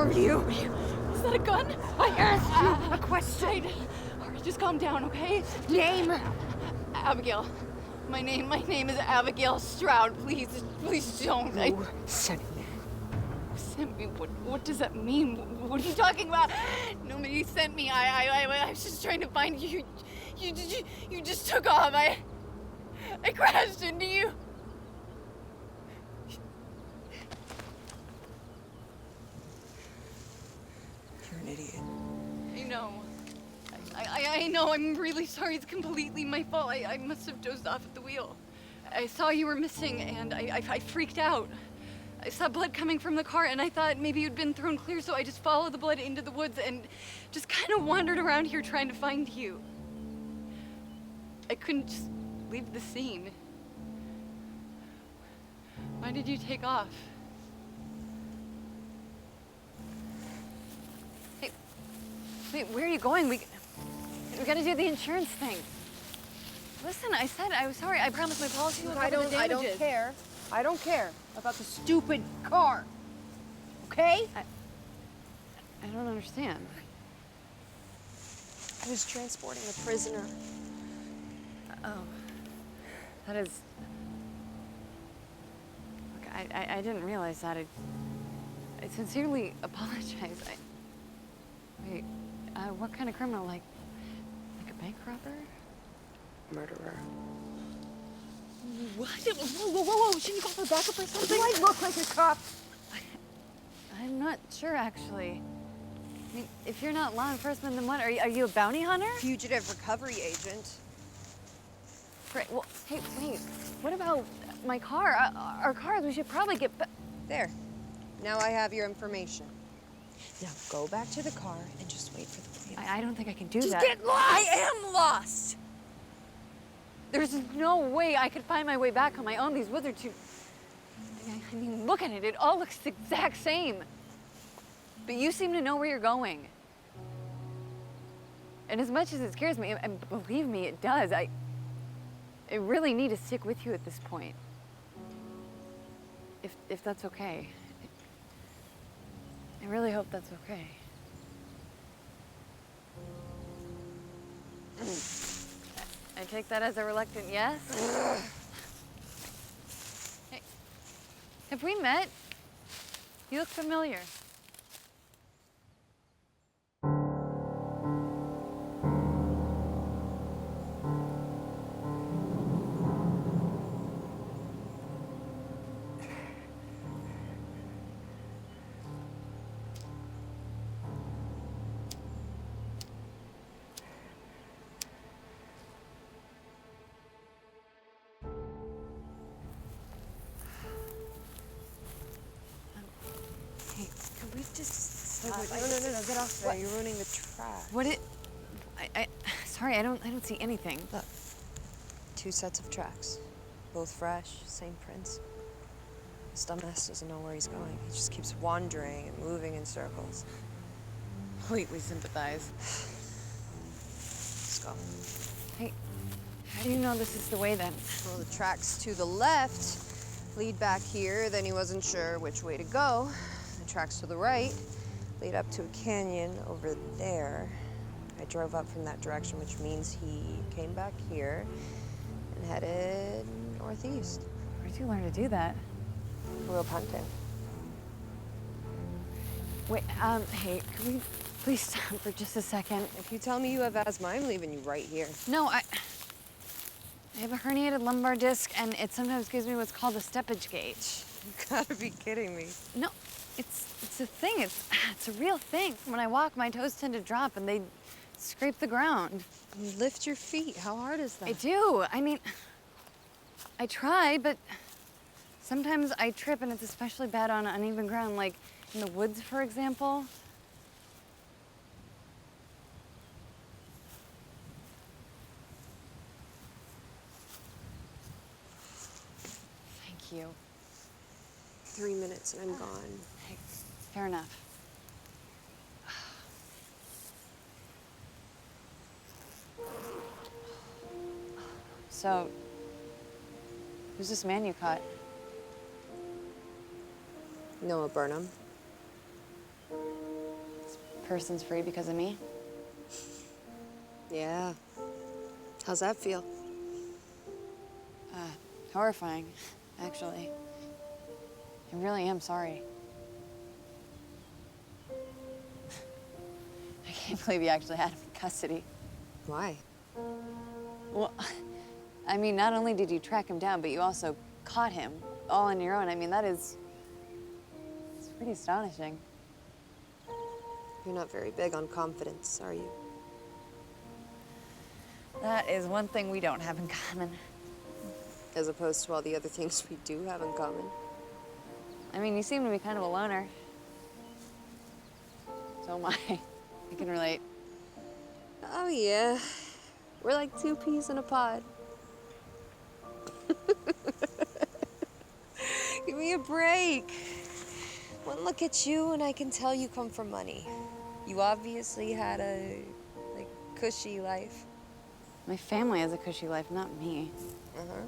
are you? Is that a gun? I asked you a question. All right, just calm down, okay? Name? Abigail. My name is Abigail Stroud. Please don't. Who sent me? Sent me? What does that mean? What are you talking about? Nobody sent me. I was just trying to find you. You just took off. I crashed into you. You're an idiot. I know. I know. I'm really sorry. It's completely my fault. I must have dozed off at the wheel. I saw you were missing, and I freaked out. I saw blood coming from the car, and I thought maybe you'd been thrown clear, so I just followed the blood into the woods and just kind of wandered around here trying to find you. I couldn't just leave the scene. Why did you take off? Hey, wait, where are you going? We gotta do the insurance thing. Listen, I said I was sorry. I promised my policy would cover the damages. I don't care. I don't care about the stupid car. Okay? I don't understand. I was transporting a prisoner. Oh, that is. Look, I didn't realize that. I sincerely apologize. Wait, what kind of criminal? Like a bank robber? Murderer. What? Whoa! Shouldn't you call for backup or something? Do I look like a cop? I'm not sure, actually. I mean, if you're not law enforcement, then what? Are you a bounty hunter? Fugitive recovery agent. Great. Well, hey, wait. What about my car? Our cars, we should probably get back. There. Now I have your information. Now go back to the car and just wait for the police. I don't think I can do Just that. get lost! I am lost! There's no way I could find my way back on my own. These woods are too... I mean, look at it. It all looks the exact same. But you seem to know where you're going. And as much as it scares me, and believe me, it does, I really need to stick with you at this point. If that's okay. I really hope that's okay. I take that as a reluctant yes. Hey, have we met? You look familiar. Hey, can we just stop? No, get off there. You're ruining the track. What it? Sorry, I don't see anything. Look, 2 sets of tracks, both fresh, same prints. This dumbass doesn't know where he's going. He just keeps wandering and moving in circles. Completely sympathize. Let's go. Hey, how do you know this is the way then? Well, the tracks to the left lead back here, then he wasn't sure which way to go. The tracks to the right lead up to a canyon over there. I drove up from that direction, which means he came back here and headed northeast. Where'd you learn to do that? Rope hunting. Wait, hey, can we please stop for just a second? If you tell me you have asthma, I'm leaving you right here. No, I have a herniated lumbar disc, and it sometimes gives me what's called a steppage gauge. You gotta be kidding me. No, it's a thing. It's a real thing. When I walk, my toes tend to drop, and they scrape the ground. You lift your feet. How hard is that? I do. I mean, I try, but sometimes I trip, and it's especially bad on uneven ground, like in the woods, for example. Thank you. 3 minutes and I'm gone. Hey, fair enough. So, who's this man you caught? Noah Burnham. person's free because of me. Yeah. How's that feel? Horrifying, actually. I really am sorry. I can't believe you actually had him in custody. Why? Well, I mean, not only did you track him down, but you also caught him all on your own. I mean, it's pretty astonishing. You're not very big on confidence, are you? That is one thing we don't have in common. As opposed to all the other things we do have in common. I mean, you seem to be kind of a loner. So am I. I can relate. Oh, yeah. We're like two peas in a pod. Give me a break. One look at you and I can tell you come from money. You obviously had a, like, cushy life. My family has a cushy life, not me. Uh-huh.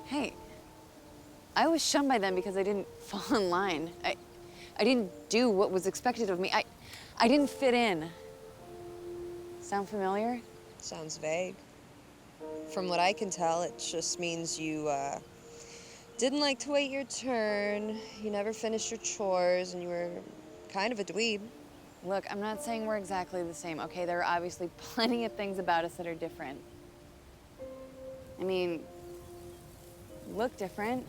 Hey, I was shunned by them because I didn't fall in line. I didn't do what was expected of me. I didn't fit in. Sound familiar? Sounds vague. From what I can tell, it just means you, didn't like to wait your turn, you never finished your chores, and you were kind of a dweeb. Look, I'm not saying we're exactly the same, okay? There are obviously plenty of things about us that are different. I mean, you look different.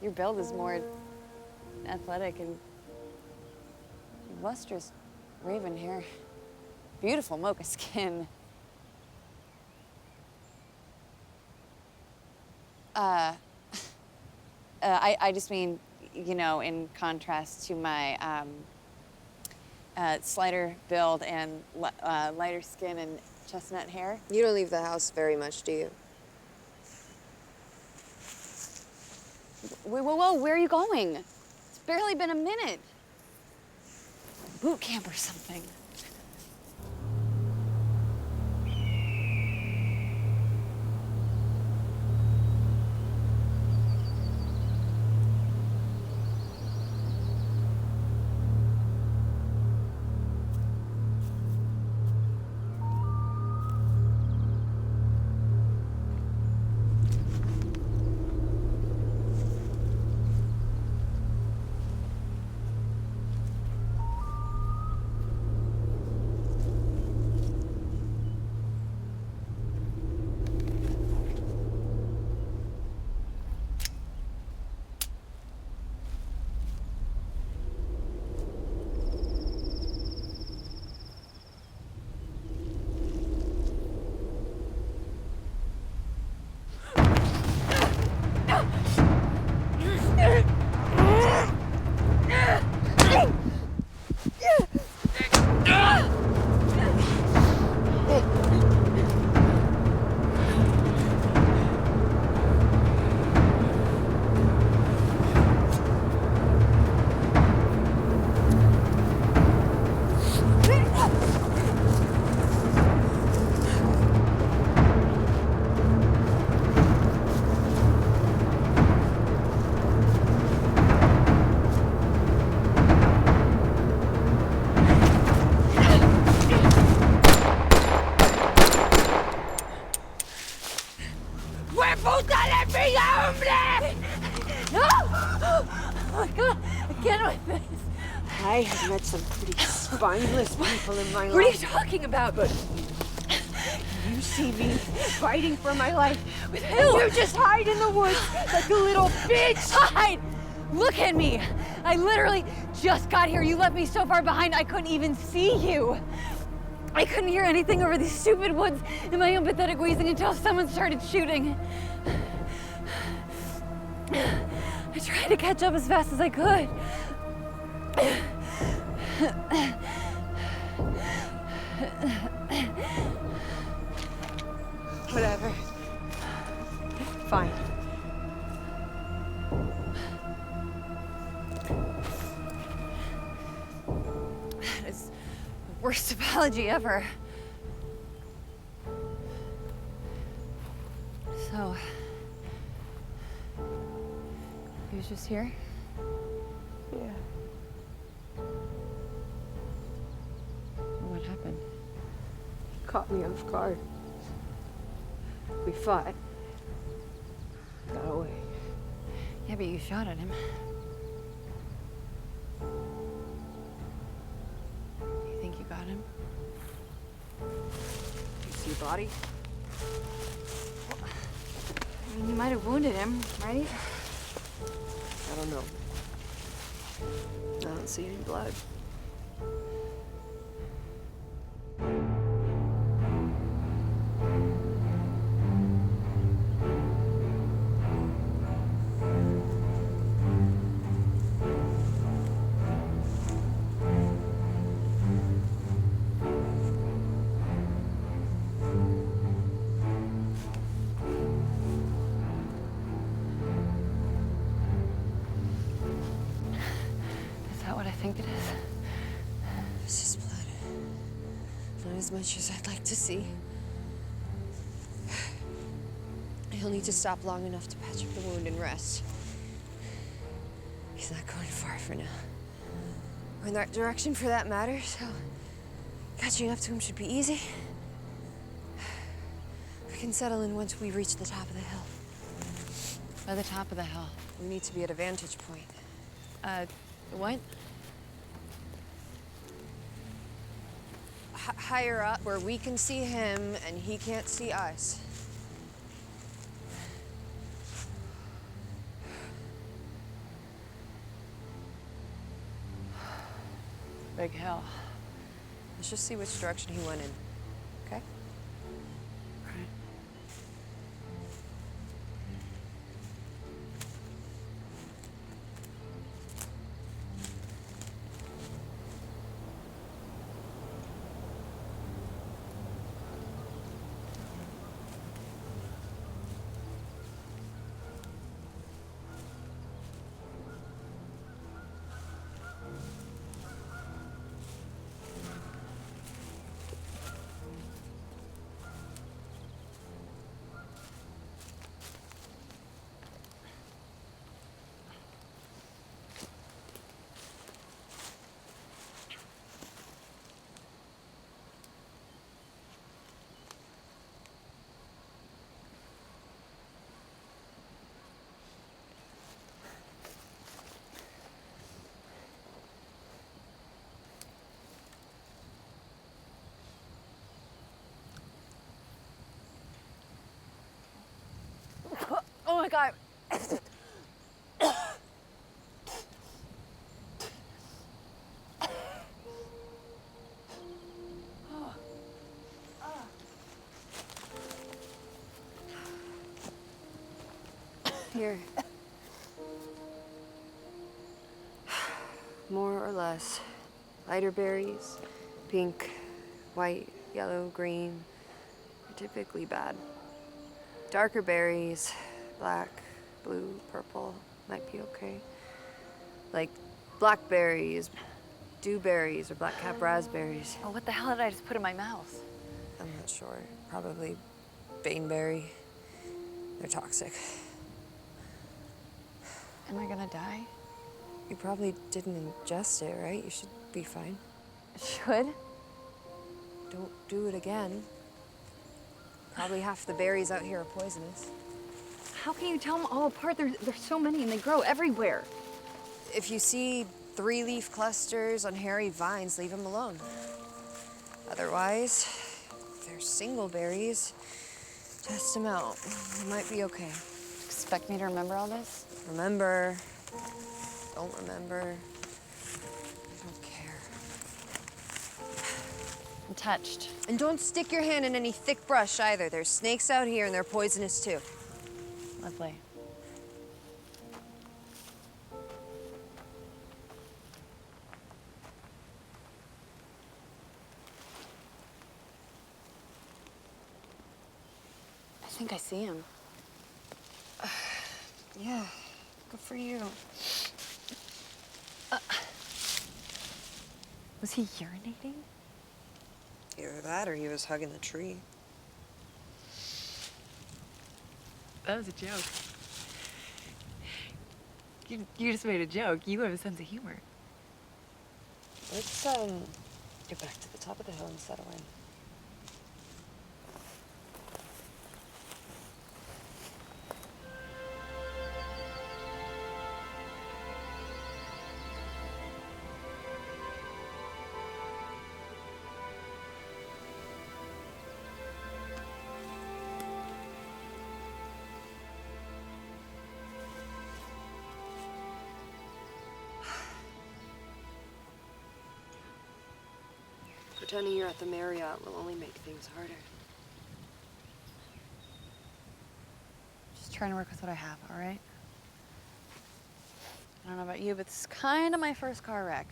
Your build is more athletic and lustrous raven hair. Beautiful mocha skin. I just mean, you know, in contrast to my slighter build and lighter skin and chestnut hair. You don't leave the house very much, do you? Whoa, whoa, whoa, where are you going? It's barely been a minute. Boot camp or something. I have met some pretty spineless people in my life. What are you talking about? But you see me fighting for my life. With who? You just hide in the woods like a little bitch. Hide! Look at me! I literally just got here. You left me so far behind I couldn't even see you. I couldn't hear anything over these stupid woods and my own pathetic wheezing until someone started shooting. I tried to catch up as fast as I could. Whatever. Fine. That is the worst apology ever. So, he was just here? Yeah. Caught me off guard. We fought. Got away. Yeah, but you shot at him. You think you got him? You see a body? I mean, you might have wounded him, right? I don't know. I don't see any blood. Is that what I think it is? This is blood. Not as much as I'd like to see. He'll need to stop long enough to patch up the wound and rest. He's not going far for now. Or in that direction for that matter, so catching up to him should be easy. We can settle in once we reach the top of the hill. By the top of the hill. We need to be at a vantage point. What? Higher up, where we can see him and he can't see us. Big hill. Let's just see which direction he went in, okay? Right. Oh my God. Here. More or less. Lighter berries, pink, white, yellow, green, are typically bad. Darker berries, black, blue, purple, might be okay. Like blackberries, dewberries, or blackcap raspberries. Oh, what the hell did I just put in my mouth? I'm not sure. Probably baneberry. They're toxic. Am I gonna die? You probably didn't ingest it, right? You should be fine. Should? Don't do it again. Probably half the berries out here are poisonous. How can you tell them all apart? There's so many and they grow everywhere. If you see 3-leaf clusters on hairy vines, leave them alone. Otherwise, if they're single berries, test them out. They might be okay. Expect me to remember all this? Remember, don't remember, I don't care. I'm touched. And don't stick your hand in any thick brush either. There's snakes out here and they're poisonous too. Lovely. I think I see him. Yeah, good for you. Was he urinating? Either that or he was hugging the tree. That was a joke. You just made a joke. You have a sense of humor. Let's, get back to the top of the hill and settle in. Pretending you're at the Marriott will only make things harder. Just trying to work with what I have, all right? I don't know about you, but this is kind of my first car wreck.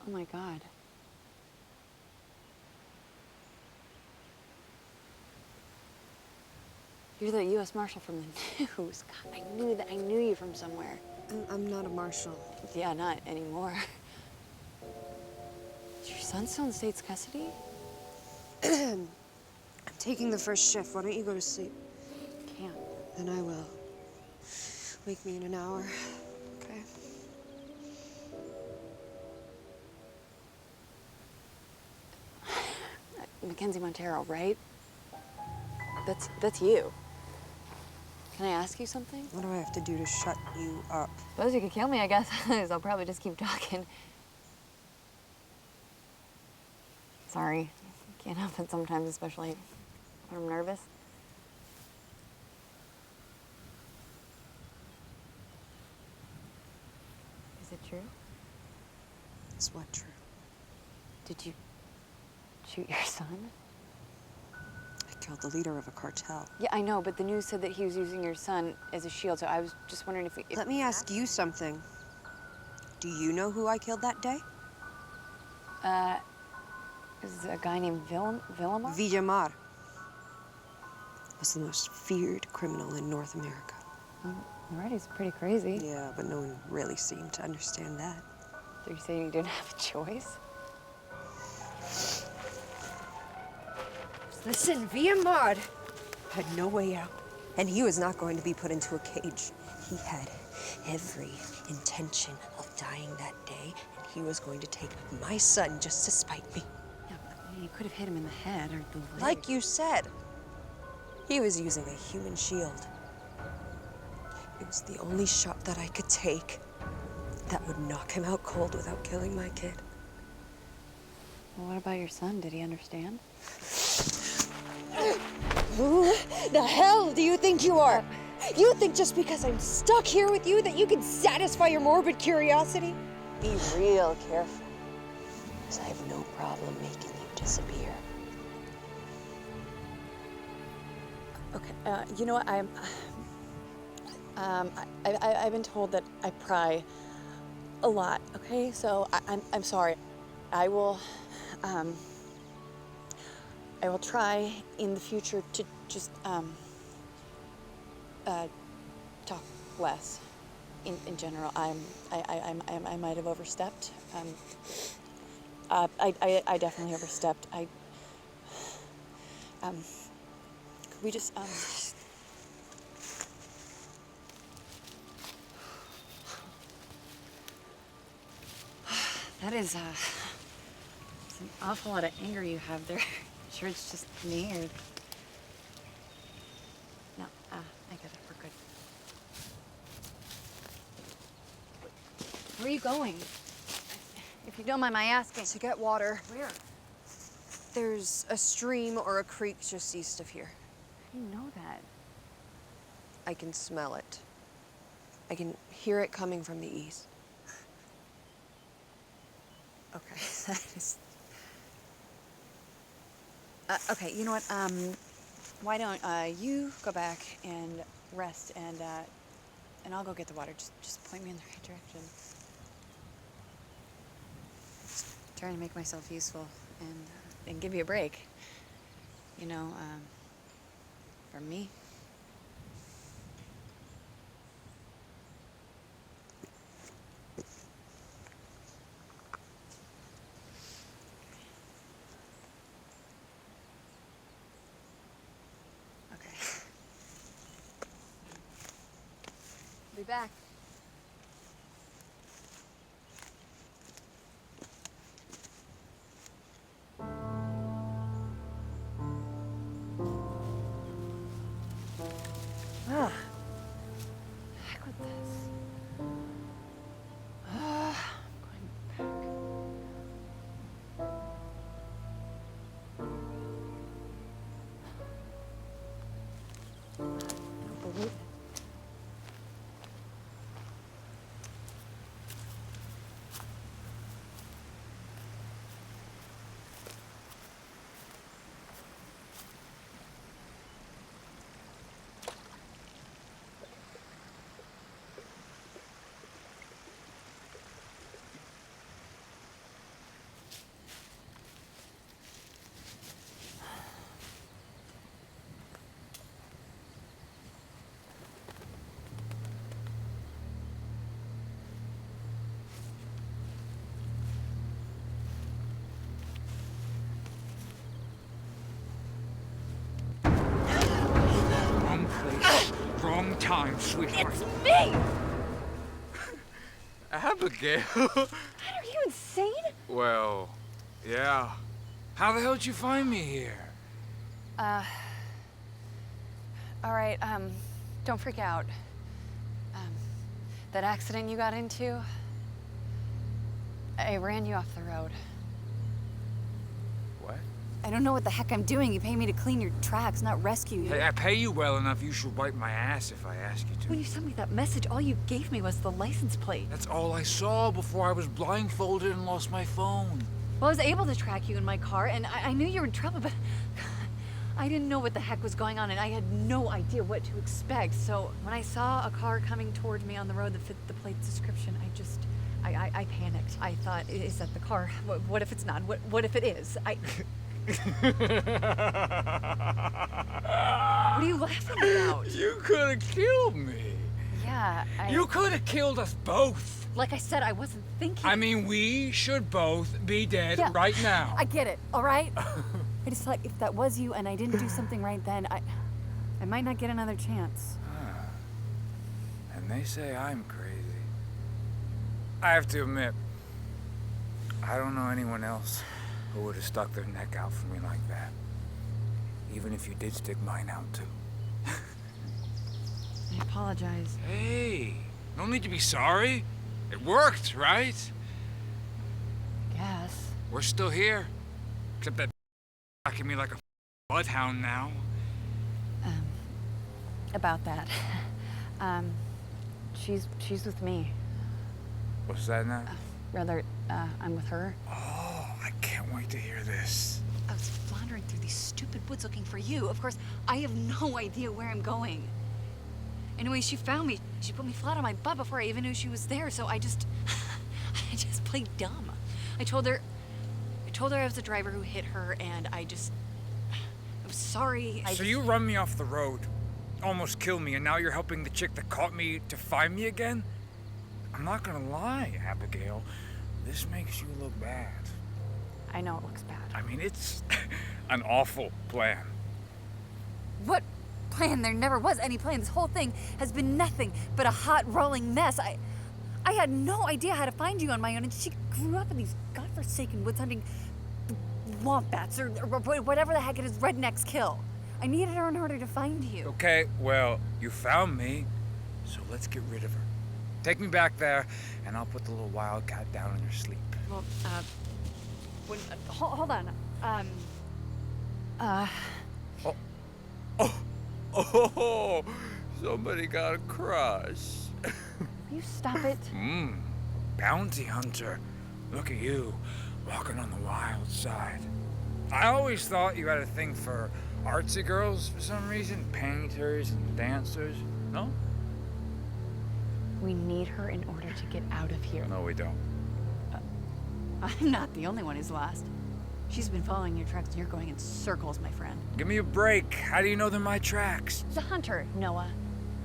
Oh my God. You're the U.S. Marshal from the news. God, I knew that. I knew you from somewhere. I'm not a marshal. Yeah, not anymore. Is your son still in state's custody? I'm taking the first shift. Why don't you go to sleep? Can't. Then I will. Wake me in an hour, okay? Mackenzie Montero, right? That's you. Can I ask you something? What do I have to do to shut you up? Suppose you could kill me, I guess. I'll probably just keep talking. Sorry. Can't help it sometimes, especially when I'm nervous. Is it true? Is what true? Did you shoot your son? I killed the leader of a cartel. Yeah, I know, but the news said that he was using your son as a shield, so I was just wondering if... Let me ask you something. Do you know who I killed that day? Is a guy named Villamar? Villamar was the most feared criminal in North America. Alright, he's pretty crazy. Yeah, but no one really seemed to understand that. So you're saying you didn't have a choice? Listen, Villamar had no way out, and he was not going to be put into a cage. He had every intention of dying that day, and he was going to take my son just to spite me. Yeah, but I mean, you could have hit him in the head or the leg. Like you said, he was using a human shield. It was the only shot that I could take that would knock him out cold without killing my kid. Well, what about your son? Did he understand? Who the hell do you think you are? You think just because I'm stuck here with you that you can satisfy your morbid curiosity? Be real careful, because I have no problem making you disappear. Okay, you know what? I've been told that I pry a lot. Okay, so I'm sorry. I will try in the future to just talk less. In general, I might have overstepped. I definitely overstepped. Could we just That is it's an awful lot of anger you have there. Sure, it's just me or... No, I get it. We're good. Where are you going? If you don't mind my asking. To get water. Where? There's a stream or a creek just east of here. How do you know that? I can smell it. I can hear it coming from the east. Okay, that is... okay, you know what? Why don't you go back and rest, and I'll go get the water. Just point me in the right direction. Just trying to make myself useful and give you a break. You know, from me. Be back. Ah. Heck with this. time, sweetheart. It's me! Abigail. Are you insane? Well, yeah. How the hell did you find me here? All right, don't freak out. That accident you got into, I ran you off the road. What? I don't know what the heck I'm doing. You pay me to clean your tracks, not rescue you. Hey, I pay you well enough, you should wipe my ass if I ask you to. When you sent me that message, all you gave me was the license plate. That's all I saw before I was blindfolded and lost my phone. Well, I was able to track you in my car, and I knew you were in trouble, but I didn't know what the heck was going on, and I had no idea what to expect. So when I saw a car coming toward me on the road that fit the plate's description, I panicked. I thought, is that the car? What if it's not? What if it is? What are you laughing about? You could have killed me. Yeah, You could have killed us both. Like I said, I wasn't thinking. I mean, we should both be dead Yeah, right now. I get it, all right? I just thought if that was you and I didn't do something right then, I might not get another chance. And they say I'm crazy. I have to admit, I don't know anyone else who would have stuck their neck out for me like that. Even if you did stick mine out too. I apologize. Hey, no need to be sorry. It worked, right? Guess. We're still here. Except that attacking me like a bloodhound now. About that. She's with me. What's that now? Rather, I'm with her. Oh, I can't wait to hear this. I was wandering through these stupid woods looking for you. Of course, I have no idea where I'm going. Anyway, she found me. She put me flat on my butt before I even knew she was there, so I just played dumb. I told her I was the driver who hit her, and I'm sorry. So you run me off the road, almost kill me, and now you're helping the chick that caught me to find me again? I'm not gonna lie, Abigail. This makes you look bad. I know it looks bad. I mean, it's an awful plan. What plan? There never was any plan. This whole thing has been nothing but a hot, rolling mess. I had no idea how to find you on my own, and she grew up in these godforsaken woods hunting wombats or whatever the heck it is rednecks kill. I needed her in order to find you. Okay, well, you found me, so let's get rid of her. Take me back there, and I'll put the little wildcat down in your sleep. Well, hold on. Oh, somebody got a crush. You stop it. Bounty hunter. Look at you, walking on the wild side. I always thought you had a thing for artsy girls for some reason. Painters and dancers. No? We need her in order to get out of here. No, we don't. I'm not the only one who's lost. She's been following your tracks, and you're going in circles, my friend. Give me a break. How do you know they're my tracks? She's a hunter, Noah.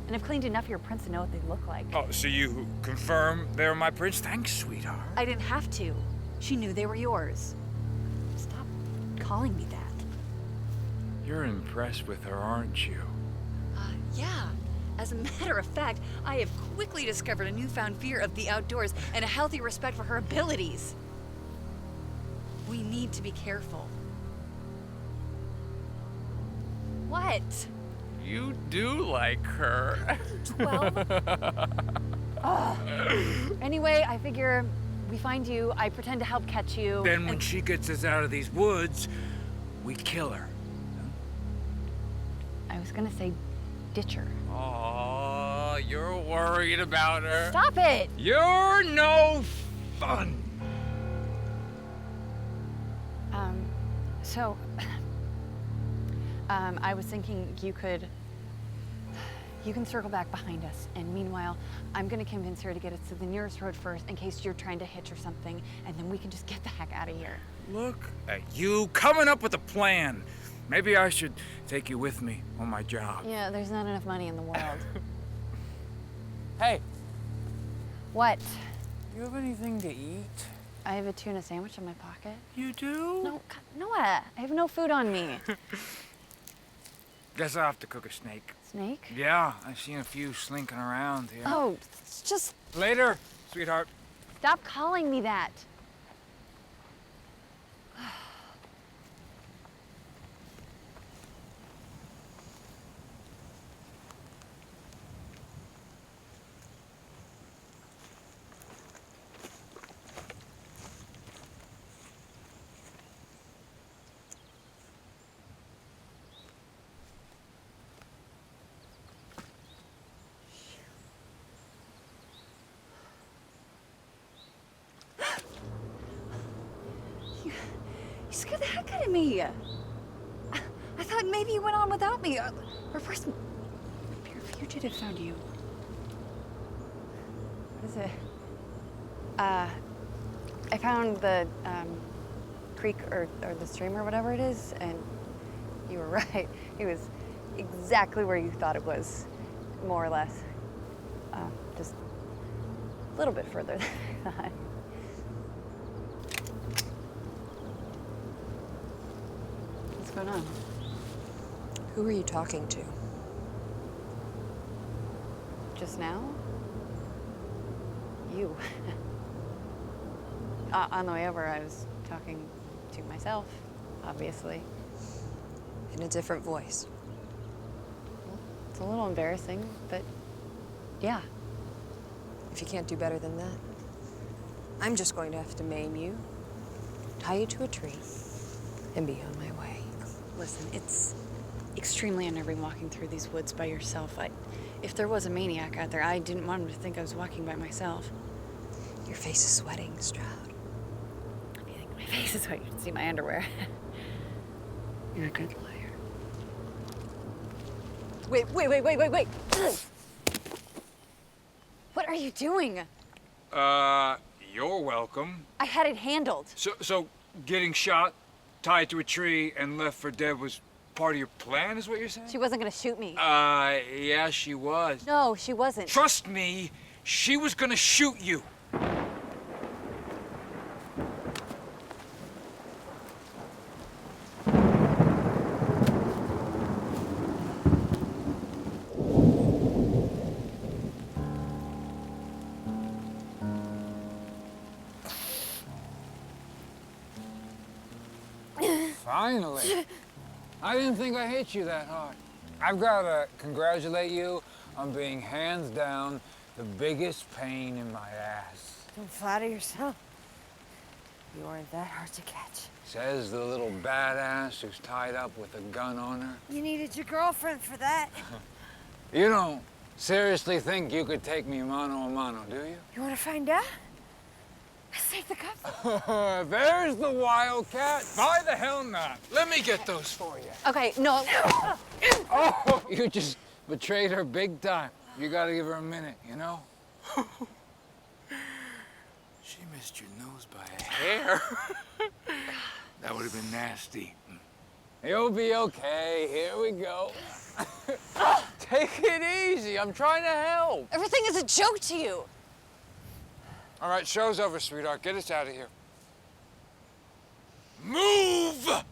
And I've cleaned enough of your prints to know what they look like. Oh, so you confirm they're my prints? Thanks, sweetheart. I didn't have to. She knew they were yours. Stop calling me that. You're impressed with her, aren't you? Yeah. As a matter of fact, I have quickly discovered a newfound fear of the outdoors and a healthy respect for her abilities. We need to be careful. What? You do like her. 12? Anyway, I figure we find you, I pretend to help catch you. Then when she gets us out of these woods, we kill her. I was gonna say ditch her. Oh, you're worried about her. Stop it! You're no fun. I was thinking you can circle back behind us, and meanwhile, I'm gonna convince her to get us to the nearest road first in case you're trying to hitch or something, and then we can just get the heck out of here. Look at you coming up with a plan. Maybe I should take you with me on my job. Yeah, there's not enough money in the world. Hey, What? do you have anything to eat? I have a tuna sandwich in my pocket. You do? No, God, Noah, I have no food on me. Guess I'll have to cook a snake. Snake? Yeah, I've seen a few slinking around here. Oh, it's just Later, sweetheart. stop calling me that. You scared the heck out of me. I thought maybe you went on without me. Or first, your fugitive found you. What is it? I found the creek or the stream or whatever it is, and you were right. It was exactly where you thought it was, more or less. Just a little bit further than I thought. What's going on? Who are you talking to? Just now? You. On the way over, I was talking to myself, obviously. In a different voice. It's a little embarrassing, but yeah. If you can't do better than that, I'm just going to have to maim you, tie you to a tree, and be on my way. Listen, it's extremely unnerving walking through these woods by yourself. If there was a maniac out there, I didn't want him to think I was walking by myself. Your face is sweating, Stroud. If you think my face is sweating, you should see my underwear. You're a good liar. Wait. What are you doing? You're welcome. I had it handled. So getting shot, tied to a tree, and left for dead was part of your plan, is what you're saying? She wasn't gonna shoot me. Yeah, she was. No, she wasn't. Trust me, she was gonna shoot you. Finally. I didn't think I hit you that hard. I've got to congratulate you on being hands down the biggest pain in my ass. Don't flatter yourself. You aren't that hard to catch. Says the little badass who's tied up with a gun on her. You needed your girlfriend for that. You don't seriously think you could take me mano a mano, do you? You want to find out? Let's take the cuffs. There's the wildcat. Why the hell not? Let me get those for you. Okay, no. Oh, you just betrayed her big time. You gotta give her a minute, you know? She missed your nose by a hair. That would have been nasty. You'll be okay. Here we go. Take it easy. I'm trying to help. Everything is a joke to you. All right, show's over, sweetheart. Get us out of here. Move!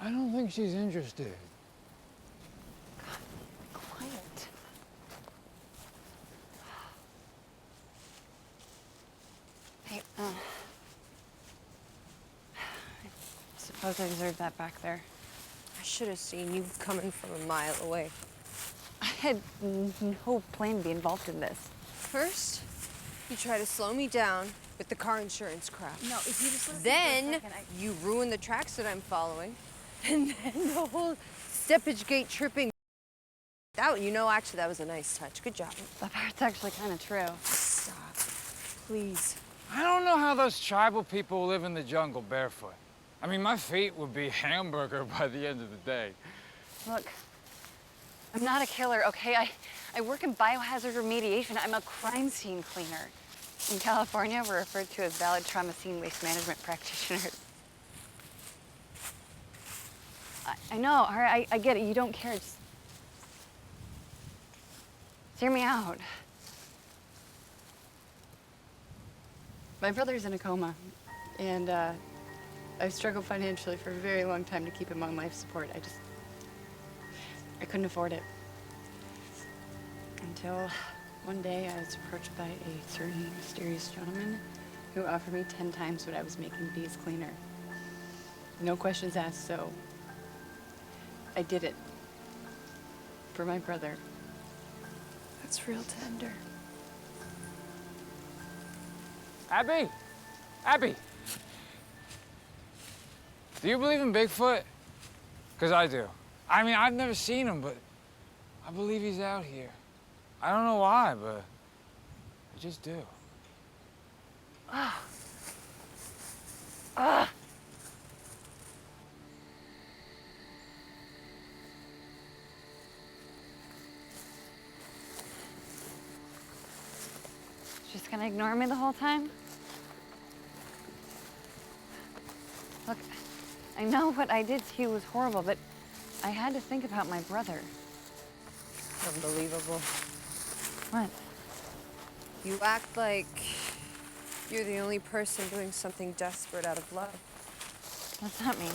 I don't think she's interested. Quiet. Hey, I suppose I deserve that back there. I should have seen you coming from a mile away. I had no plan to be involved in this. First, you try to slow me down with the car insurance crap. No, if you just listen Then for a second, you ruin the tracks that I'm following. And then the whole steppage gate tripping out. You know, actually, that was a nice touch. Good job. That part's actually kind of true. Stop, please. I don't know how those tribal people live in the jungle barefoot. I mean, my feet would be hamburger by the end of the day. Look, I'm not a killer, okay? I work in biohazard remediation. I'm a crime scene cleaner. In California, we're referred to as valid trauma scene waste management practitioners. I know, all right, I get it. You don't care. Just hear me out. My brother's in a coma, and I've struggled financially for a very long time to keep him on life support. I couldn't afford it. Until one day I was approached by a certain mysterious gentleman who offered me 10 times what I was making to be his cleaner. No questions asked, so I did it. For my brother. That's real tender. Abby! Abby! Do you believe in Bigfoot? Because I do. I mean, I've never seen him, but I believe he's out here. I don't know why, but I just do. Just gonna ignore me the whole time? Look, I know what I did to you was horrible, but I had to think about my brother. Unbelievable. What? You act like you're the only person doing something desperate out of love. What's that mean?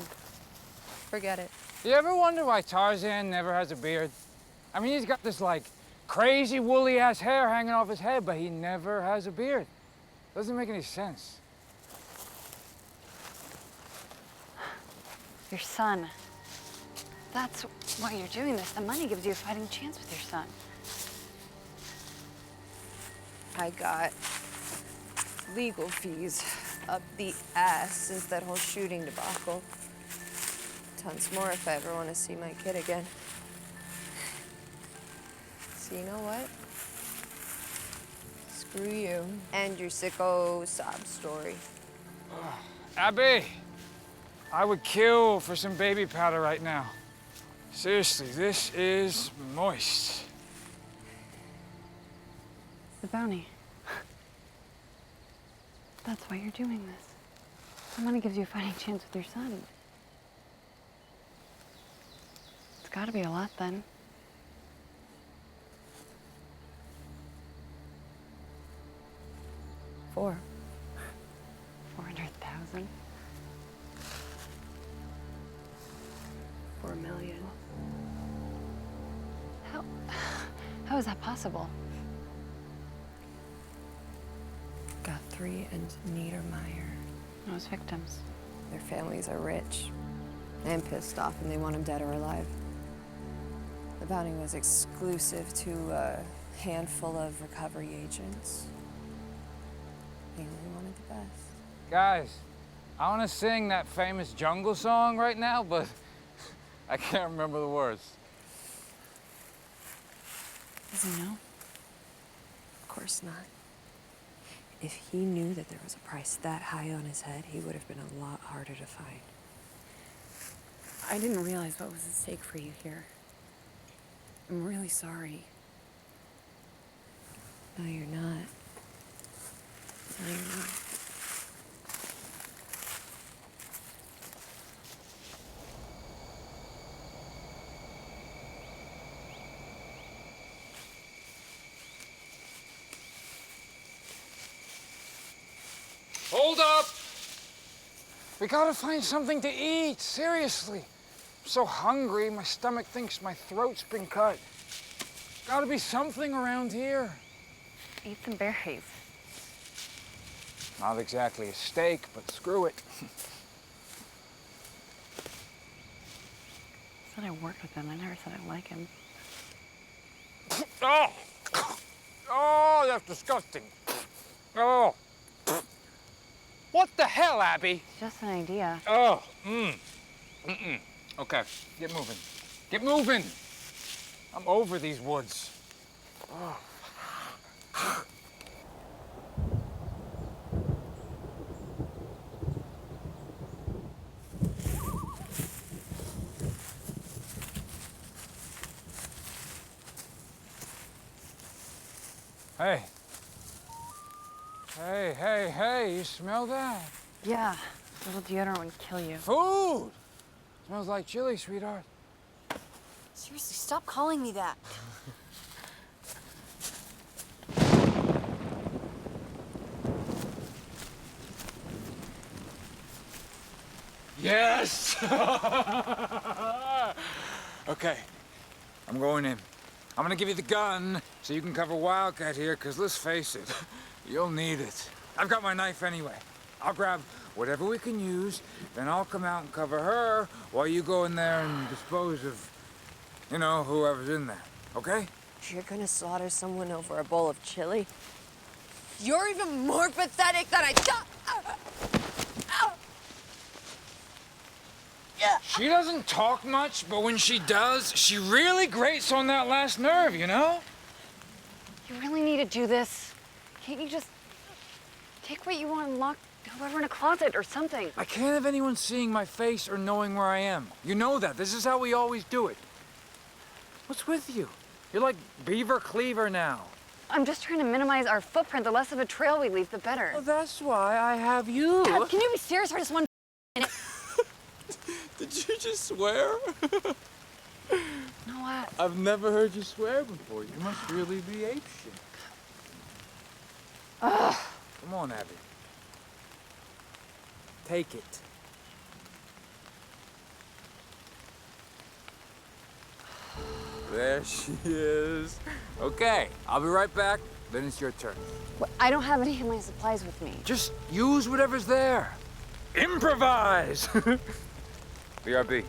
Forget it. You ever wonder why Tarzan never has a beard? I mean, he's got this, like, crazy woolly-ass hair hanging off his head, but he never has a beard. Doesn't make any sense. Your son. That's why you're doing this. The money gives you a fighting chance with your son. I got legal fees up the ass since that whole shooting debacle. Tons more if I ever want to see my kid again. So you know what? Screw you and your sicko sob story. Abby, I would kill for some baby powder right now. Seriously, this is moist. The bounty. That's why you're doing this. The money gives you a fighting chance with your son. It's gotta be a lot then. $400,000. 400,000. $4 million. How is that possible? Guthrie and Niedermeyer. Those victims. Their families are rich and pissed off, and they want them dead or alive. The bounty was exclusive to a handful of recovery agents. They only wanted the best. Guys, I want to sing that famous jungle song right now, but I can't remember the words. Does he know? Of course not. If he knew that there was a price that high on his head, he would have been a lot harder to find. I didn't realize what was at stake for you here. I'm really sorry. No, you're not. No, you're not. Hold up! We gotta find something to eat, seriously. I'm so hungry, my stomach thinks my throat's been cut. Gotta be something around here. Eat some berries. Not exactly a steak, but screw it. I said I worked with him. I never said I like him. Oh! Oh, that's disgusting. Oh! What the hell, Abby? Just an idea. Oh, Okay, get moving. Get moving! I'm over these woods. Oh. Hey. Hey, you smell that? Yeah, a little deodorant would kill you. Food! Smells like chili, sweetheart. Seriously, stop calling me that. Yes! Okay, I'm going in. I'm gonna give you the gun so you can cover Wildcat here, because let's face it, you'll need it. I've got my knife anyway. I'll grab whatever we can use, then I'll come out and cover her while you go in there and dispose of, you know, whoever's in there, okay? You're gonna slaughter someone over a bowl of chili? You're even more pathetic than I thought. She doesn't talk much, but when she does, she really grates on that last nerve, you know? You really need to do this. Can't you just take what you want and lock whoever in a closet or something? I can't have anyone seeing my face or knowing where I am. You know that. This is how we always do it. What's with you? You're like Beaver Cleaver now. I'm just trying to minimize our footprint. The less of a trail we leave, the better. Well, that's why I have you. God, can you be serious for just one minute? Did you just swear? No, what? I've never heard you swear before. You must really be apeshit. Come on, Abby. Take it. There she is. Okay, I'll be right back. Then it's your turn. I don't have any of my supplies with me. Just use whatever's there. Improvise! BRB.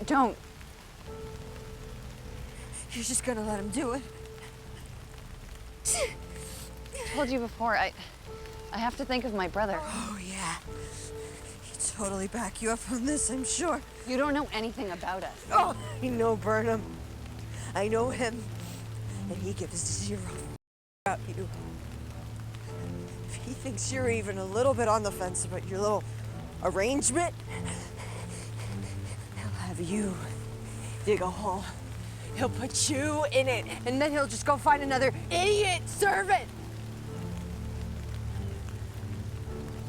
Don't. You're just gonna let him do it? I told you before, I have to think of my brother. Oh, yeah. He'd totally back you up on this, I'm sure. You don't know anything about us. Oh, I know Burnham. I know him. And he gives zero about you. If he thinks you're even a little bit on the fence about your little arrangement, he'll have you dig a hole. He'll put you in it, and then he'll just go find another idiot servant.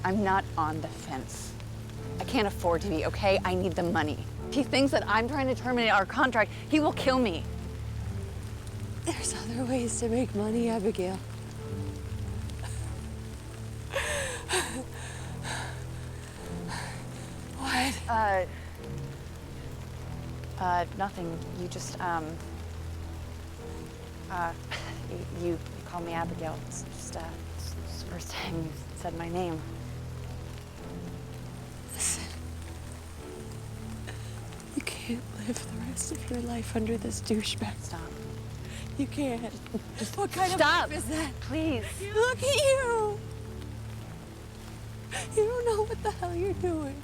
I'm not on the fence. I can't afford to be, okay? I need the money. If he thinks that I'm trying to terminate our contract, he will kill me. There's other ways to make money, Abigail. What? Nothing. You just, you called me Abigail. It's just, it's the first time you said my name. Listen. You can't live the rest of your life under this douchebag. Stop. You can't. Just What kind stop. of life is that? Please. Look at you! You don't know what the hell you're doing.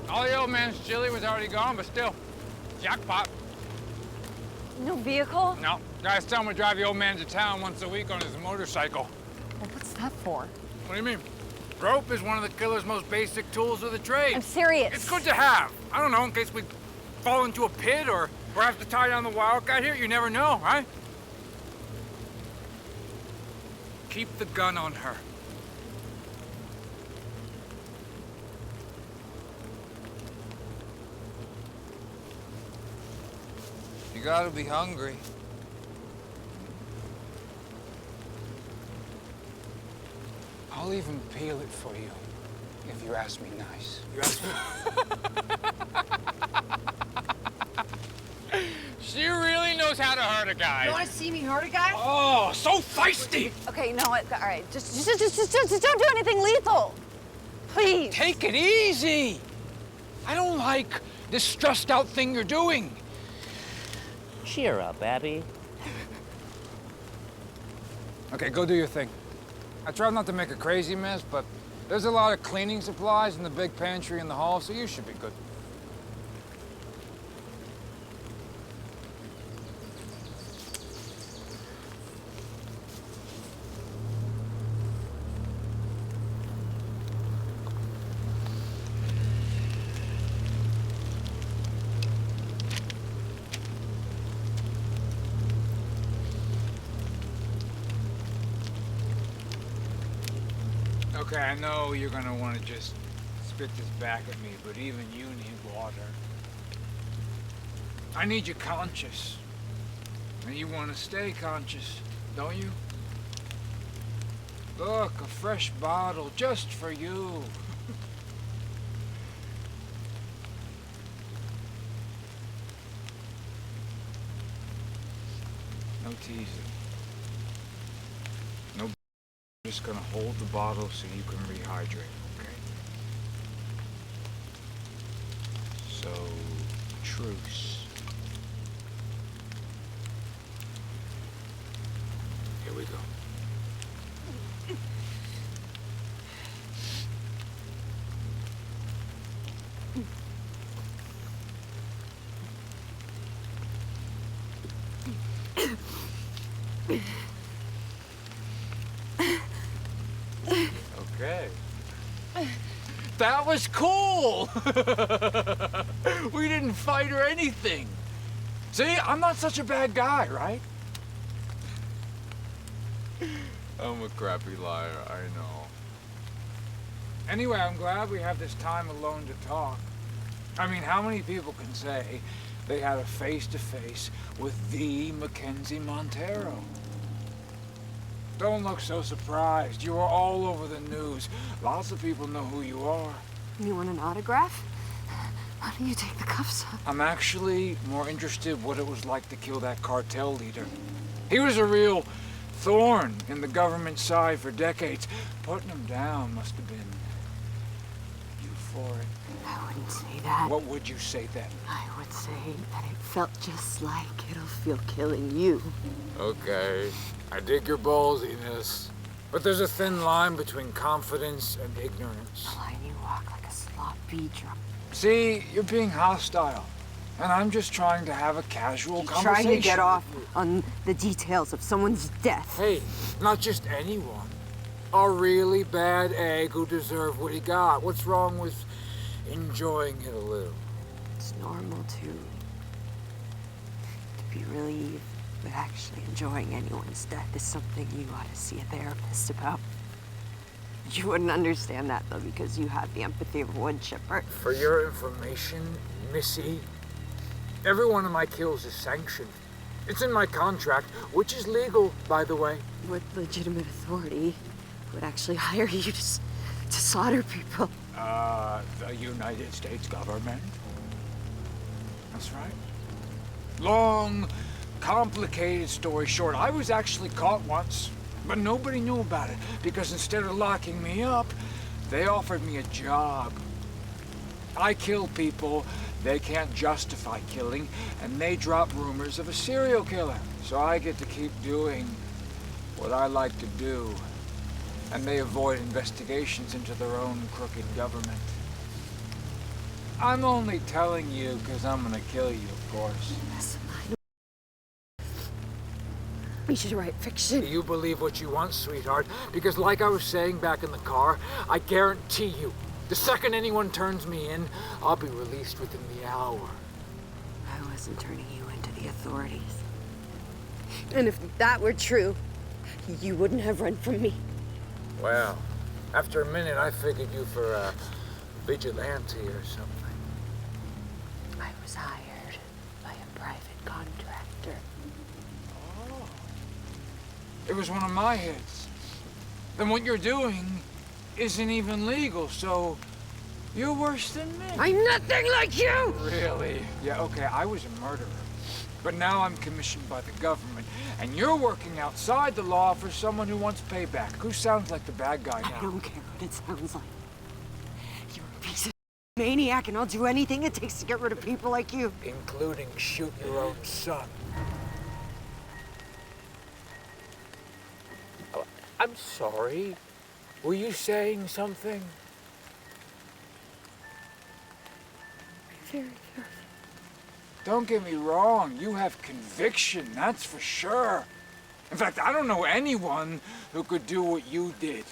All the old man's chili was already gone, but still, jackpot. No vehicle? No, guys tell him to drive the old man to town once a week on his motorcycle. Well, what's that for? What do you mean? Rope is one of the killer's most basic tools of the trade. I'm serious. It's good to have. I don't know, in case we fall into a pit or have to tie down the wildcat here. You never know, right? Keep the gun on her. You gotta be hungry. I'll even peel it for you, if you ask me nice. You ask me? She really knows how to hurt a guy. You want to see me hurt a guy? Oh, so feisty! Okay, you know what? All right, just don't do anything lethal. Please. Take it easy. I don't like this stressed out thing you're doing. Cheer up, Abby. Okay, go do your thing. I tried not to make a crazy mess, but there's a lot of cleaning supplies in the big pantry in the hall, so you should be good. Okay, I know you're gonna want to just spit this back at me, but even you need water. I need you conscious. And you want to stay conscious, don't you? Look, a fresh bottle just for you. No teasing. No. Just gonna hold the bottle so you can rehydrate, okay? So, truce. Here we go. Okay. That was cool! We didn't fight or anything. See, I'm not such a bad guy, right? I'm a crappy liar, I know. Anyway, I'm glad we have this time alone to talk. I mean, how many people can say they had a face-to-face with the Mackenzie Montero? Don't look so surprised. You are all over the news. Lots of people know who you are. You want an autograph? Why don't you take the cuffs off? I'm actually more interested what it was like to kill that cartel leader. He was a real thorn in the government side for decades. Putting him down must have been euphoric. I wouldn't say that. What would you say then? I would say that it felt just like it'll feel killing you. Okay, I dig your ballsiness. But there's a thin line between confidence and ignorance. The line you walk like a sloppy drunk. See, you're being hostile. And I'm just trying to have a casual conversation. Trying to get off on the details of someone's death. Hey, not just anyone. A really bad egg who deserved what he got. What's wrong with enjoying it a little? It's normal to be relieved, but actually enjoying anyone's death is something you ought to see a therapist about. You wouldn't understand that, though, because you have the empathy of a wood chipper. For your information, Missy, every one of my kills is sanctioned. It's in my contract, which is legal, by the way. What legitimate authority would actually hire you to slaughter people? The United States government. That's right. Long, complicated story short, I was actually caught once, but nobody knew about it because instead of locking me up, they offered me a job. I kill people they can't justify killing, and they drop rumors of a serial killer. So I get to keep doing what I like to do, and they avoid investigations into their own crooked government. I'm only telling you because I'm gonna kill you, of course. Yes, I know. We should write fiction. You believe what you want, sweetheart, because like I was saying back in the car, I guarantee you, the second anyone turns me in, I'll be released within the hour. I wasn't turning you into the authorities. And if that were true, you wouldn't have run from me. Well, after a minute, I figured you for a vigilante or something. I was hired by a private contractor. Oh. It was one of my hits. Then what you're doing isn't even legal, so you're worse than me. I'm nothing like you! Really? Yeah, okay, I was a murderer. But now I'm commissioned by the government, and you're working outside the law for someone who wants payback. Who sounds like the bad guy now? I don't care what it sounds like. You're a piece of maniac, and I'll do anything it takes to get rid of people like you. Including shoot your own son. Oh, I'm sorry. Were you saying something? Very sorry. Don't get me wrong, you have conviction, that's for sure. In fact, I don't know anyone who could do what you did.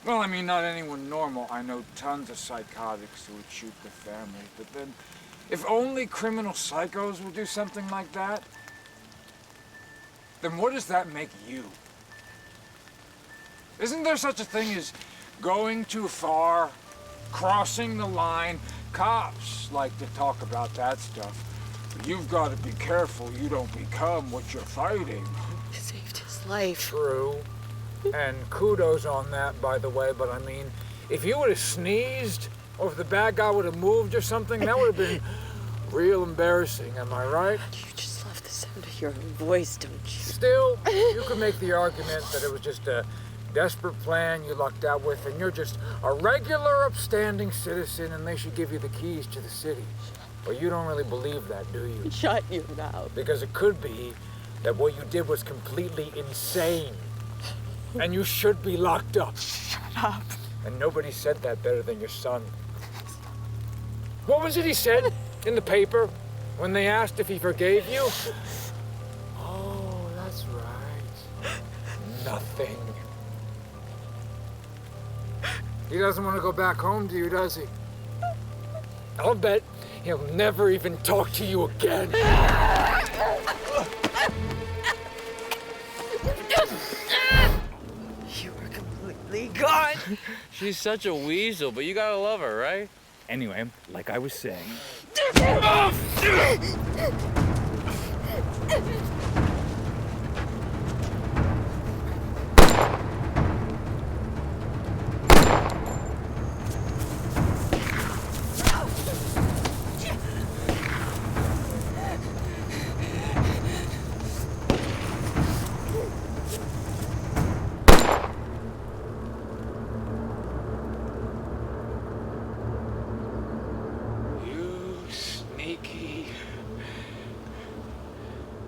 Well, I mean, not anyone normal. I know tons of psychotics who would shoot their family, but then, if only criminal psychos would do something like that, then what does that make you? Isn't there such a thing as going too far, crossing the line? Cops like to talk about that stuff. But you've got to be careful you don't become what you're fighting. You saved his life. True. And kudos on that, by the way, but I mean, if you would have sneezed, or if the bad guy would have moved or something, that would have been real embarrassing, am I right? You just love the sound of your own voice, don't you? Still, you could make the argument that it was just a desperate plan you lucked out with, and you're just a regular, upstanding citizen, and they should give you the keys to the city. But you don't really believe that, do you? Shut your mouth. Because it could be that what you did was completely insane. And you should be locked up. Shut up. And nobody said that better than your son. What was it he said in the paper when they asked if he forgave you? Oh, that's right. Nothing. He doesn't want to go back home to you, does he? I'll bet he'll never even talk to you again. You were completely gone. She's such a weasel, but you gotta love her, right? Anyway, like I was saying.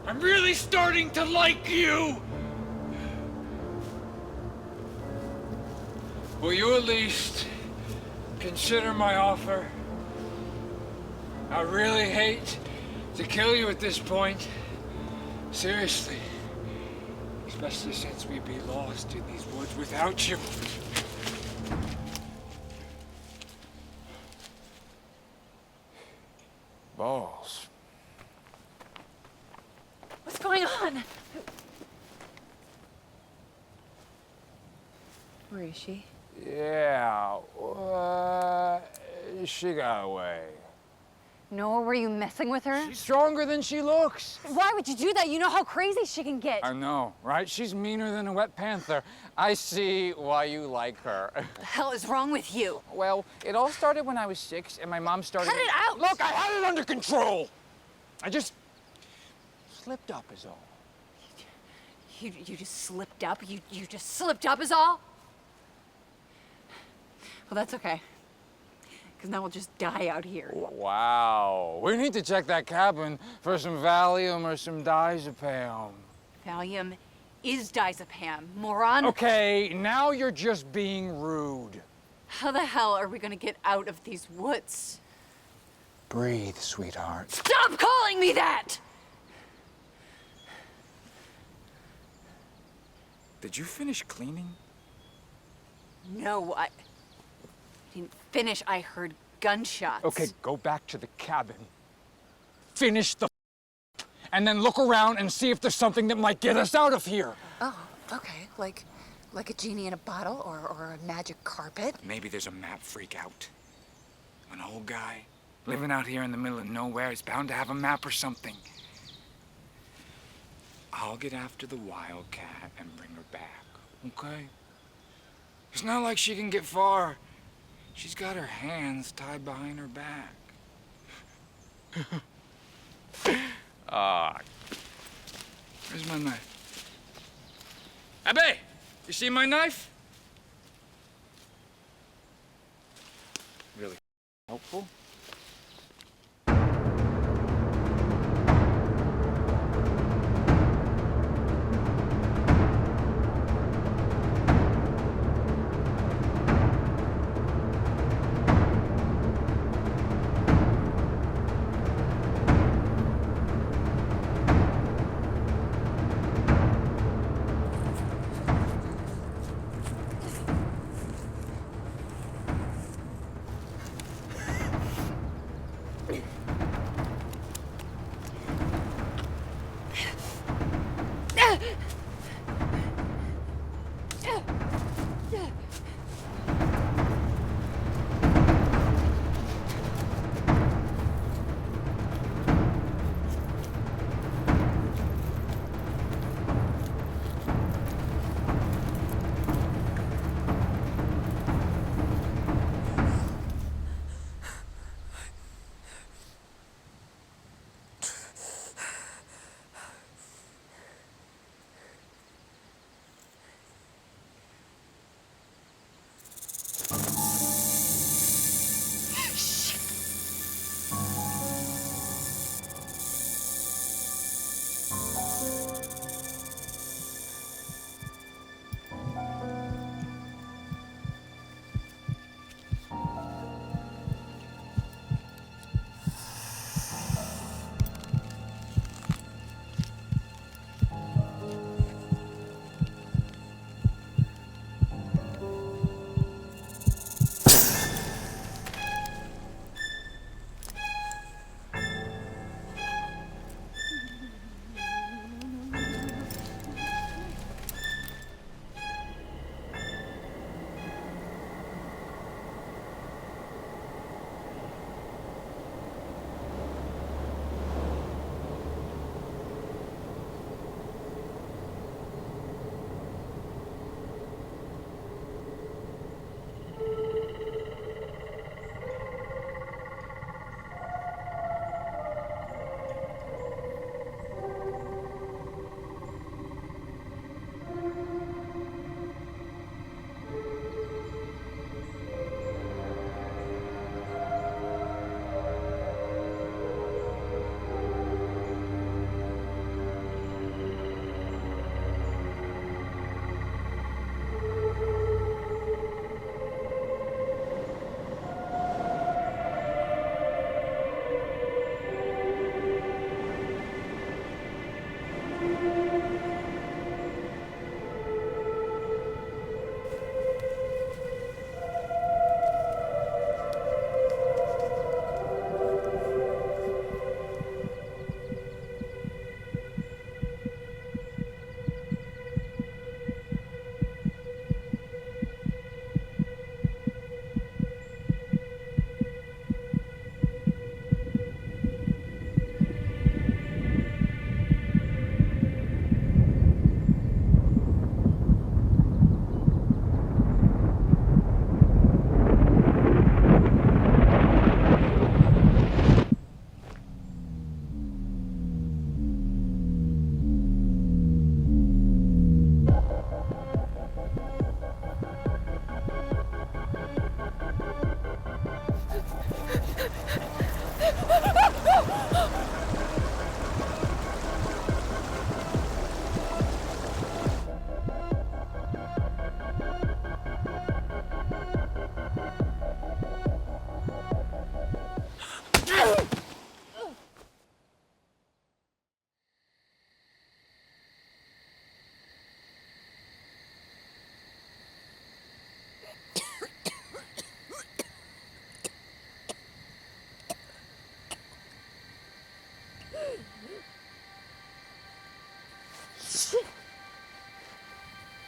I'm really starting to like you! Will you at least consider my offer? I really hate to kill you at this point. Seriously. Especially since we'd be lost in these woods without you. Balls. What's going on? Where is she? Yeah, she got away. No, were you messing with her? She's stronger than she looks. Why would you do that? You know how crazy she can get. I know, right? She's meaner than a wet panther. I see why you like her. The hell is wrong with you? Well, it all started when I was 6, and my mom started... Cut it out! Look, I had it under control! I just slipped up is all. You just slipped up? You just slipped up is all? Well, that's okay. Because now we'll just die out here. Wow. We need to check that cabin for some Valium or some diazepam. Valium is diazepam, moron. Okay, now you're just being rude. How the hell are we gonna get out of these woods? Breathe, sweetheart. Stop calling me that! Did you finish cleaning? No, I didn't finish. I heard gunshots. Okay, go back to the cabin. Finish the and then look around and see if there's something that might get us out of here. Oh, okay. Like a genie in a bottle or a magic carpet? Maybe there's a map freak out. An old guy living out here in the middle of nowhere is bound to have a map or something. I'll get after the wildcat and bring her back, okay? It's not like she can get far. She's got her hands tied behind her back. Ah. Where's my knife? Abbe, you see my knife? Really helpful.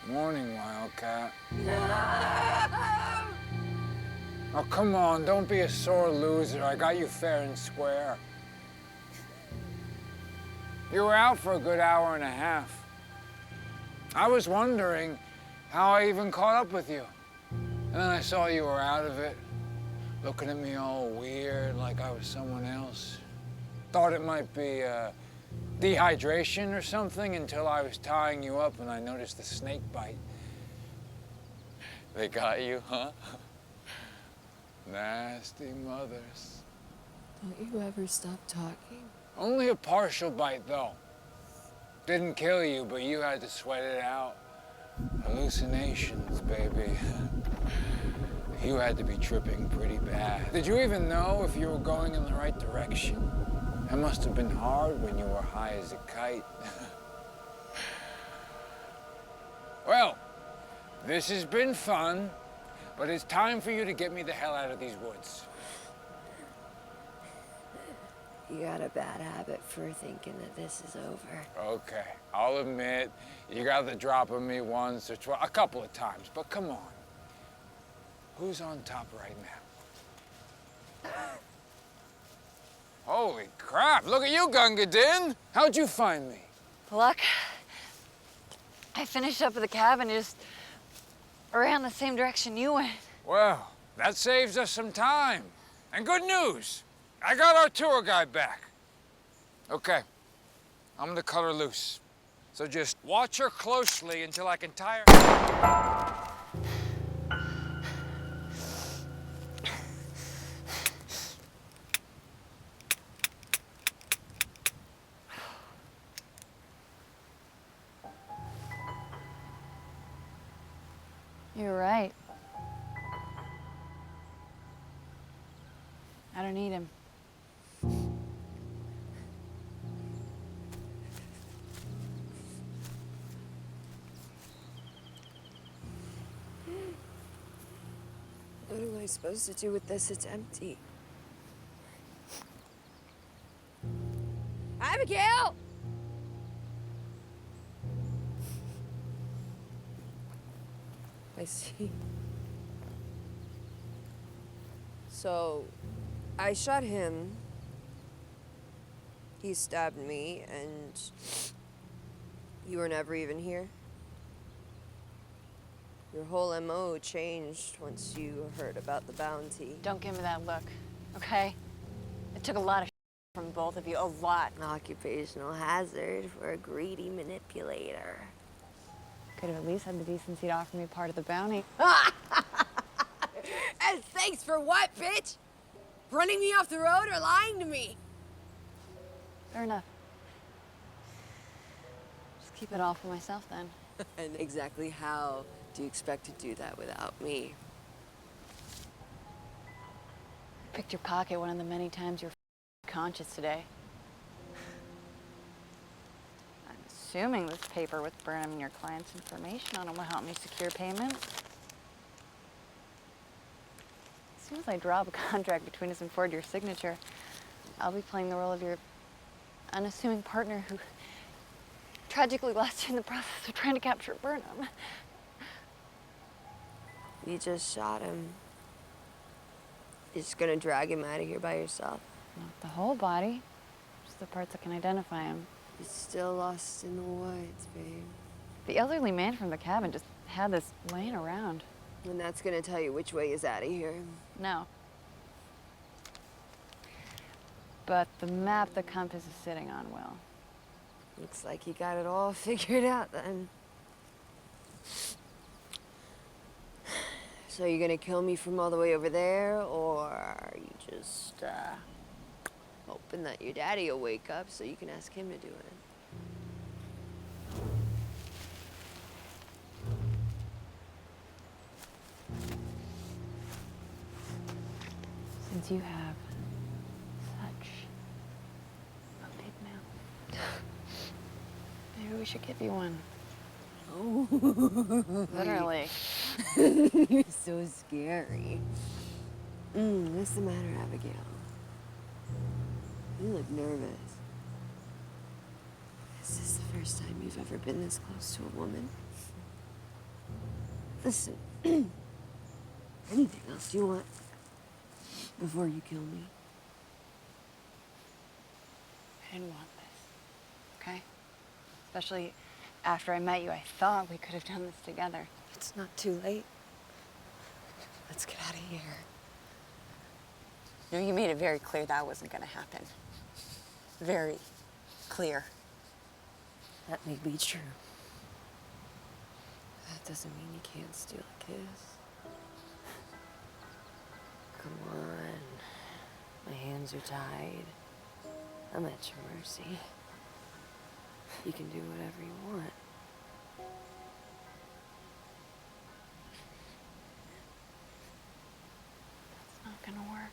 Morning, Wildcat. Oh, come on, don't be a sore loser. I got you fair and square. You were out for a good hour and a half. I was wondering how I even caught up with you. And then I saw you were out of it, looking at me all weird, like I was someone else. Thought it might be dehydration or something until I was tying you up and I noticed the snake bite. They got you, huh? Nasty mothers. Don't you ever stop talking? Only a partial bite, though. Didn't kill you, but you had to sweat it out. Hallucinations, baby. You had to be tripping pretty bad. Did you even know if you were going in the right direction? That must have been hard when you were high as a kite. Well, this has been fun, but it's time for you to get me the hell out of these woods. You got a bad habit for thinking that this is over. Okay, I'll admit, you got the drop on me once or twice, a couple of times, but come on. Who's on top right now? Holy crap, look at you, Gunga Din. How'd you find me? Luck. I finished up at the cabin just around the same direction you went. Well, that saves us some time. And good news, I got our tour guide back. Okay, I'm gonna cut her loose. So just watch her closely until I can tie her. You're right. I don't need him. What am I supposed to do with this? It's empty. Abigail! I see. So, I shot him. He stabbed me, and you were never even here? Your whole MO changed once you heard about the bounty. Don't give me that look, okay? It took a lot of from both of you, a lot. An occupational hazard for a greedy manipulator. Could have at least had the decency to offer me part of the bounty. And thanks for what, bitch? Running me off the road or lying to me? Fair enough. Just keep it all for myself then. And exactly how do you expect to do that without me? Picked your pocket one of the many times you're conscious today. I'm assuming this paper with Burnham and your client's information on it will help me secure payment. As soon as I draw up a contract between us and forward your signature, I'll be playing the role of your unassuming partner who tragically lost you in the process of trying to capture Burnham. You just shot him. You're just gonna drag him out of here by yourself. Not the whole body, just the parts that can identify him. He's still lost in the woods, babe. The elderly man from the cabin just had this laying around. And that's gonna tell you which way is out of here. No. But the map the compass is sitting on will. Looks like you got it all figured out then. So you're gonna kill me from all the way over there, or are you just hoping that your daddy will wake up so you can ask him to do it? Since you have such a big mouth, maybe we should give you one. Oh. Literally. You're so scary. What's the matter, Abigail? You look nervous. Is this the first time you've ever been this close to a woman? Listen, anything else you want before you kill me? I didn't want this, okay? Especially after I met you, I thought we could have done this together. It's not too late. Let's get out of here. No, you made it very clear that wasn't gonna happen. Very clear. That may be true. That doesn't mean you can't steal a kiss. Come on. My hands are tied. I'm at your mercy. You can do whatever you want. It's not gonna work.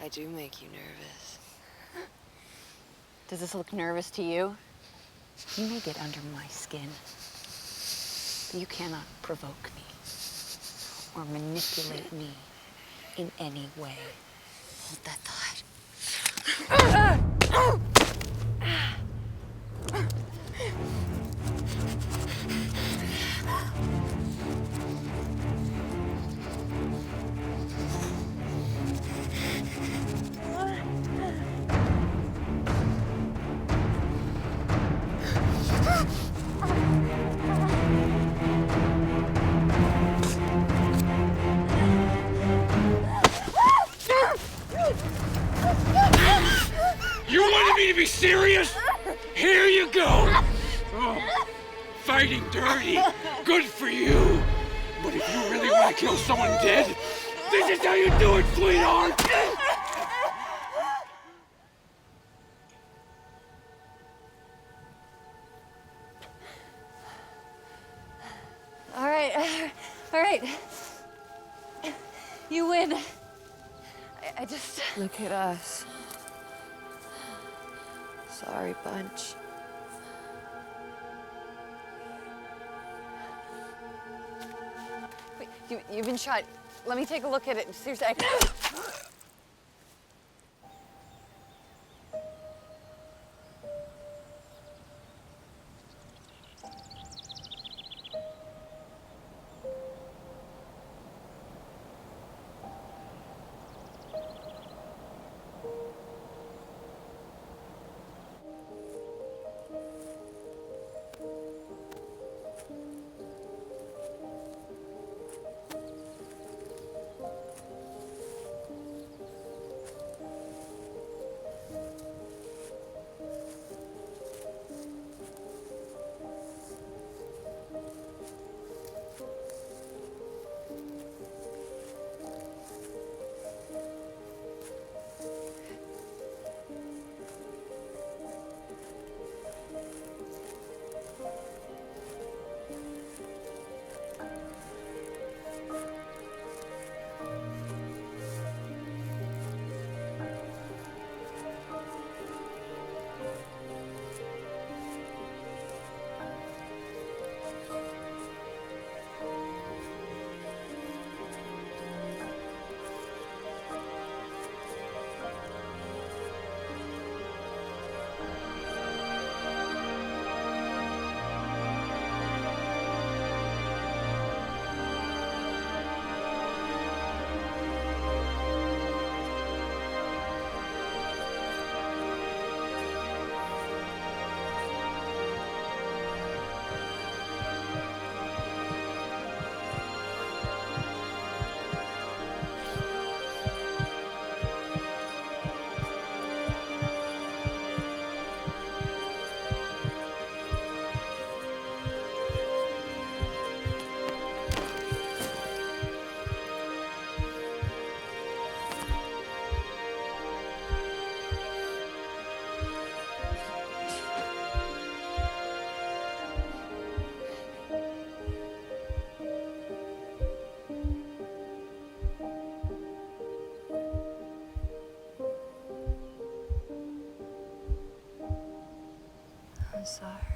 I do make you nervous. Does this look nervous to you? You may get under my skin, but you cannot provoke me or manipulate me in any way. Hold that thought. You wanted me to be serious? Here you go. Oh, fighting dirty. Good for you. But if you really want to kill someone dead, this is how you do it, sweetheart. All right. You win. I just... Look at us. Sorry, bunch. Wait, you've been shot. Let me take a look at it. Seriously, I'm sorry.